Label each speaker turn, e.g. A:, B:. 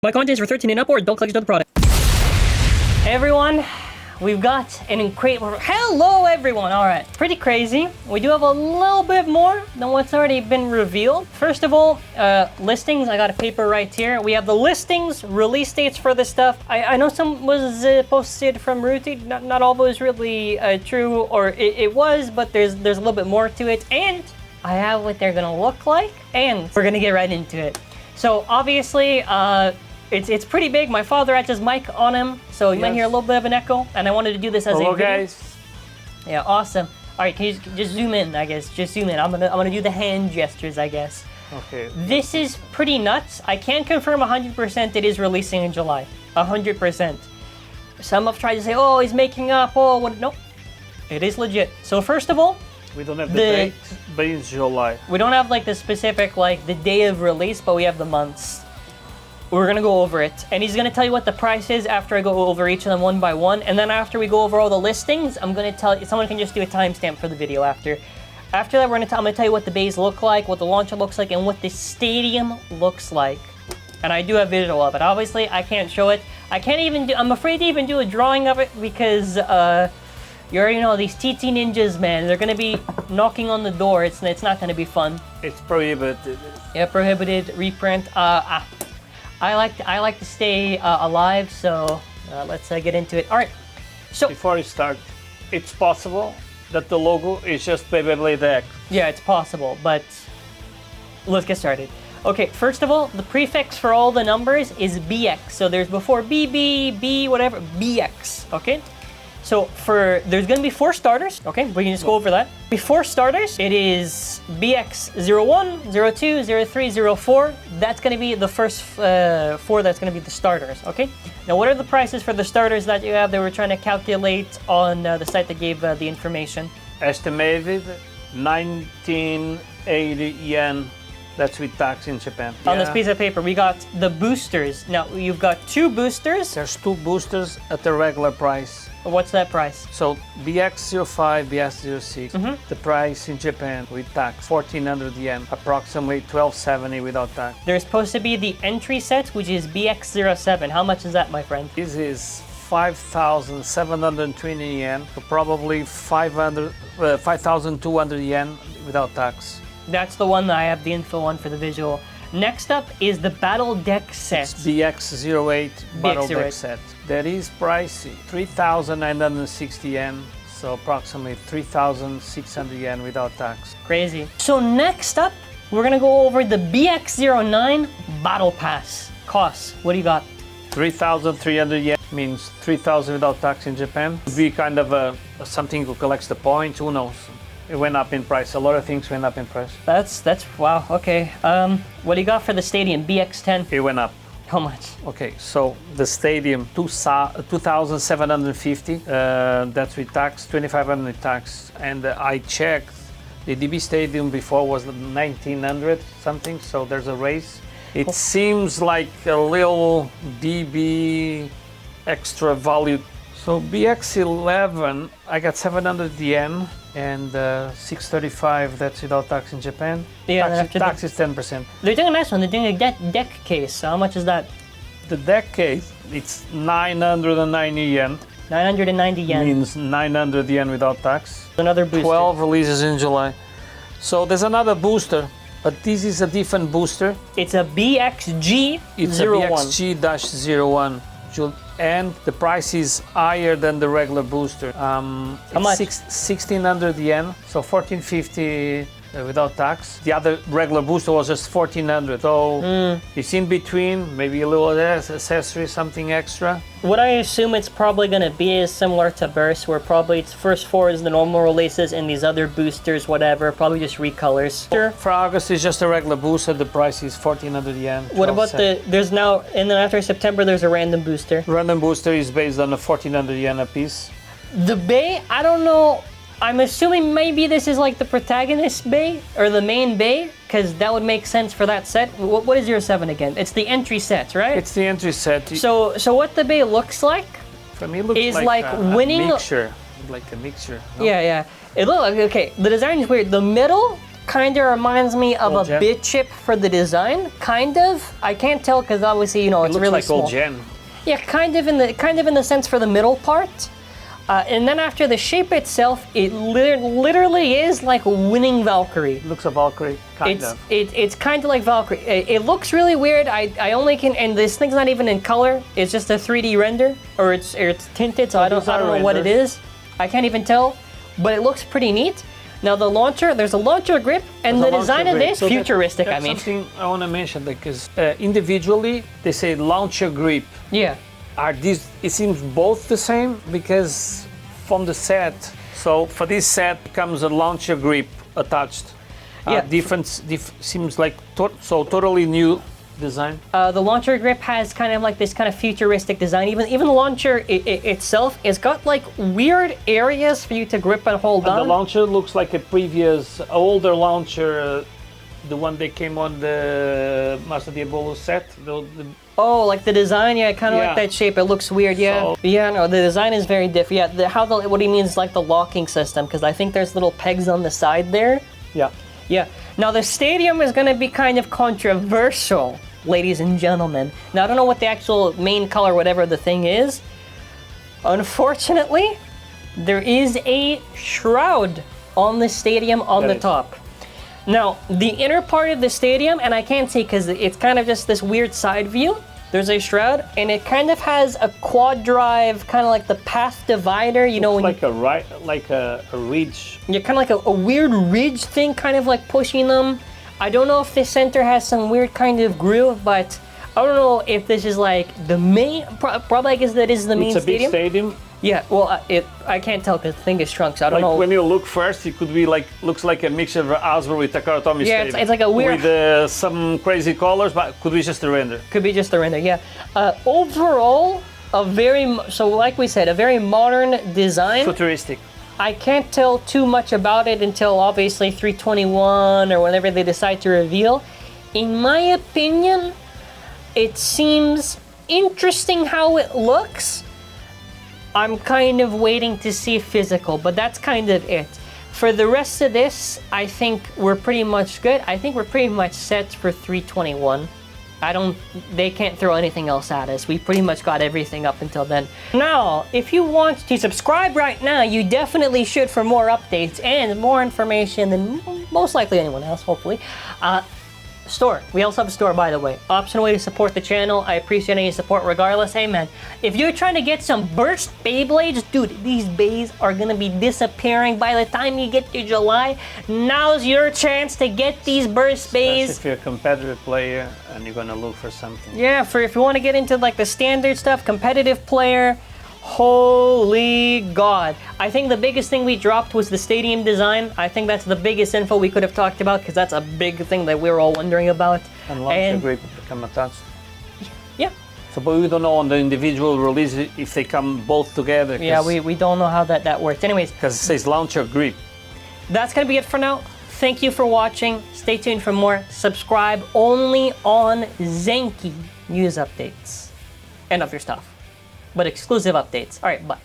A: My content is for 13 and up, or don't collect the product. Hey everyone, we've got an incredible... Hello everyone! Alright, pretty crazy. We do have a little bit more than what's already been revealed. First of all, listings. I got a paper right here. We have the listings, release dates for this stuff. I know some was posted from Ruti. Not all of it was really true, or it was, but there's a little bit more to it. And I have what they're gonna look like, and we're gonna get right into it. So obviously, it's pretty big. My father had his mic on him, so you might hear a little bit of an echo, and I wanted to do this as a video.
B: Guys.
A: Yeah, awesome. All right, can you just zoom in, I guess? Just zoom in. I'm gonna do the hand gestures, I guess.
B: Okay.
A: This is pretty nuts. I can confirm 100% it is releasing in July. 100%. Some have tried to say, oh, he's making up. Oh, what? Nope. It is legit. So first of all,
B: we don't have the date, but it's July.
A: We don't have like the specific, like the day of release, but we have the months. We're gonna go over it, and he's gonna tell you what the price is after I go over each of them one by one, and then after we go over all the listings, I'm gonna tell you, someone can just do a timestamp for the video after. After that, I'm gonna tell you what the bays look like, what the launcher looks like, and what the stadium looks like. And I do have visual of it. Obviously, I can't show it. I can't even do, I'm afraid to even do a drawing of it because, you already know these TT ninjas, man. They're gonna be knocking on the door. It's not gonna be fun.
B: It's prohibited.
A: Yeah, prohibited reprint. I like to stay alive, so let's get into it. All right. So
B: before we start, it's possible that the logo is just Beyblade X.
A: Yeah, it's possible, but let's get started. Okay, first of all, the prefix for all the numbers is BX. So there's before BB, B, whatever, BX. Okay. So there's gonna be 4 starters, okay? We can just go over that. Before starters, it is BX-01, 02, 03, 04. That's gonna be the first 4 that's gonna be the starters, okay? Now, what are the prices for the starters that you have that we're trying to calculate on the site that gave the information?
B: Estimated 1980 yen. That's with tax in Japan.
A: On this piece of paper, we got the boosters. Now, you've got 2 boosters.
B: There's 2 boosters at the regular price.
A: What's that price?
B: So BX-05, BX-06, the price in Japan with tax, 1,400 yen, approximately 1,270 without tax.
A: There's supposed to be the entry set, which is BX-07. How much is that, my friend?
B: This is 5,720 yen, so probably 5,200 yen without tax.
A: That's the one that I have the info on for the visual. Next up is the Battle Deck set.
B: It's BX-08 Battle Deck set. That is pricey, 3,960 yen, so approximately 3,600 yen without tax.
A: Crazy. So next up, we're gonna go over the BX-09 Battle Pass. Costs, what do you got?
B: 3,300 yen means 3,000 without tax in Japan. It would be kind of something who collects the points, who knows? It went up in price. A lot of things went up in price.
A: That's wow. Okay. What do you got for the stadium? BX-10.
B: It went up.
A: How much?
B: Okay, so the stadium 2,750. That's with tax, 2,500 with tax. And I checked. The DB Stadium before was 1,900 something. So there's a raise. It seems like a little DB extra value. So BX-11, I got 700 yen and 635. That's without tax in Japan.
A: Yeah,
B: tax is 10%.
A: They're doing a nice one. They're doing a deck case. So how much is that?
B: The deck case, it's 990 yen.
A: 990 yen.
B: Means 900 yen without tax.
A: Another booster.
B: 12 releases in July. So there's another booster, but this is a different booster.
A: It's a BXG-01.
B: It's a BXG-01. And the price is higher than the regular booster.
A: How much?
B: 1,600 yen, so 1,450 without tax. The other regular booster was just 1,400. So it's in between, maybe a little accessory, something extra.
A: What I assume it's probably going to be is similar to Burst, where probably its first 4 is the normal releases and these other boosters, whatever, probably just recolors.
B: For August, it's just a regular booster. The price is 1,400 yen.
A: What about there's now, and then after September, there's a random booster.
B: Random booster is based on a 1,400 yen a piece.
A: The bay, I don't know. I'm assuming maybe this is like the protagonist bay or the main bay, because that would make sense for that set. What is 07 again? It's the entry set, right?
B: It's the entry set.
A: So what the bay looks like
B: for me, it looks
A: is
B: like
A: winning.
B: A mixture, like a mixture. No?
A: Yeah. It looks like, okay, the design is weird. The middle kind of reminds me of
B: Old
A: a
B: gen?
A: bit chip for the design. Kind of. I can't tell because obviously, you know, it's
B: looks
A: really
B: like
A: small.
B: old gen.
A: Yeah, kind of in the sense for the middle part. And then after the shape itself, it literally is like winning Valkyrie.
B: Looks a Valkyrie, kind of.
A: It's kind of like Valkyrie. It looks really weird. I only can, and this thing's not even in color. It's just a 3D render, or it's tinted, so I don't know what it is. I can't even tell, but it looks pretty neat. Now the launcher, there's a launcher grip, and the design of this, futuristic, I mean.
B: That's something I want to mention, because individually, they say launcher grip.
A: Yeah.
B: Are these, it seems both the same, because from the set, so for this set comes a launcher grip attached.
A: Yeah.
B: Seems like totally new design.
A: The launcher grip has kind of like this kind of futuristic design. Even the launcher itself, it's got like weird areas for you to grip and hold on.
B: The launcher looks like a previous, older launcher, the one that came on the Master Diabolo set.
A: Oh, like the design, yeah, kind of like that shape. It looks weird, yeah.
B: So,
A: yeah, no, the design is very different. Yeah, what he means is like the locking system, because I think there's little pegs on the side there.
B: Yeah.
A: Yeah. Now the stadium is going to be kind of controversial, ladies and gentlemen. Now I don't know what the actual main color, whatever the thing is. Unfortunately, there is a shroud on the stadium on the top. Now, the inner part of the stadium, and I can't see because it's kind of just this weird side view. There's a shroud, and it kind of has a quad drive, kind of like the path divider, you know.
B: Like a ridge.
A: Yeah, kind of like a weird ridge thing, kind of like pushing them. I don't know if the center has some weird kind of groove, but I don't know if this is like the main. Probably, I guess that is the main stadium.
B: It's a big stadium.
A: Yeah, well, I can't tell because the thing is shrunk, so I don't know.
B: When you look first, it could be like, looks like a mixture of HASBRO with TAKARA TOMY stadium.
A: It's like a weird...
B: With some crazy colors, but could be just a render.
A: Could be just a render, yeah. Overall, so like we said, a very modern design.
B: Futuristic.
A: I can't tell too much about it until obviously 321 or whenever they decide to reveal. In my opinion, it seems interesting how it looks. I'm kind of waiting to see physical, but that's kind of it. For the rest of this, I think we're pretty much good. I think we're pretty much set for 321. They can't throw anything else at us. We pretty much got everything up until then. Now, if you want to subscribe right now, you definitely should for more updates and more information than most likely anyone else, hopefully. Store. We also have a store, by the way. Optional way to support the channel. I appreciate any support regardless. Hey, man, if you're trying to get some burst Beyblades, dude, these bays are going to be disappearing by the time you get to July. Now's your chance to get these burst bays.
B: Especially if you're a competitive player and you're going to look for something.
A: Yeah, if you want to get into like the standard stuff, competitive player, holy God. I think the biggest thing we dropped was the stadium design. I think that's the biggest info we could have talked about because that's a big thing that we were all wondering about.
B: And launcher grip become attached.
A: Yeah.
B: So, but we don't know on the individual release if they come both together.
A: Yeah, we don't know how that works. Anyways.
B: Because it says launcher grip.
A: That's going to be it for now. Thank you for watching. Stay tuned for more. Subscribe only on zankye news updates and other stuff. But exclusive updates. All right, bye.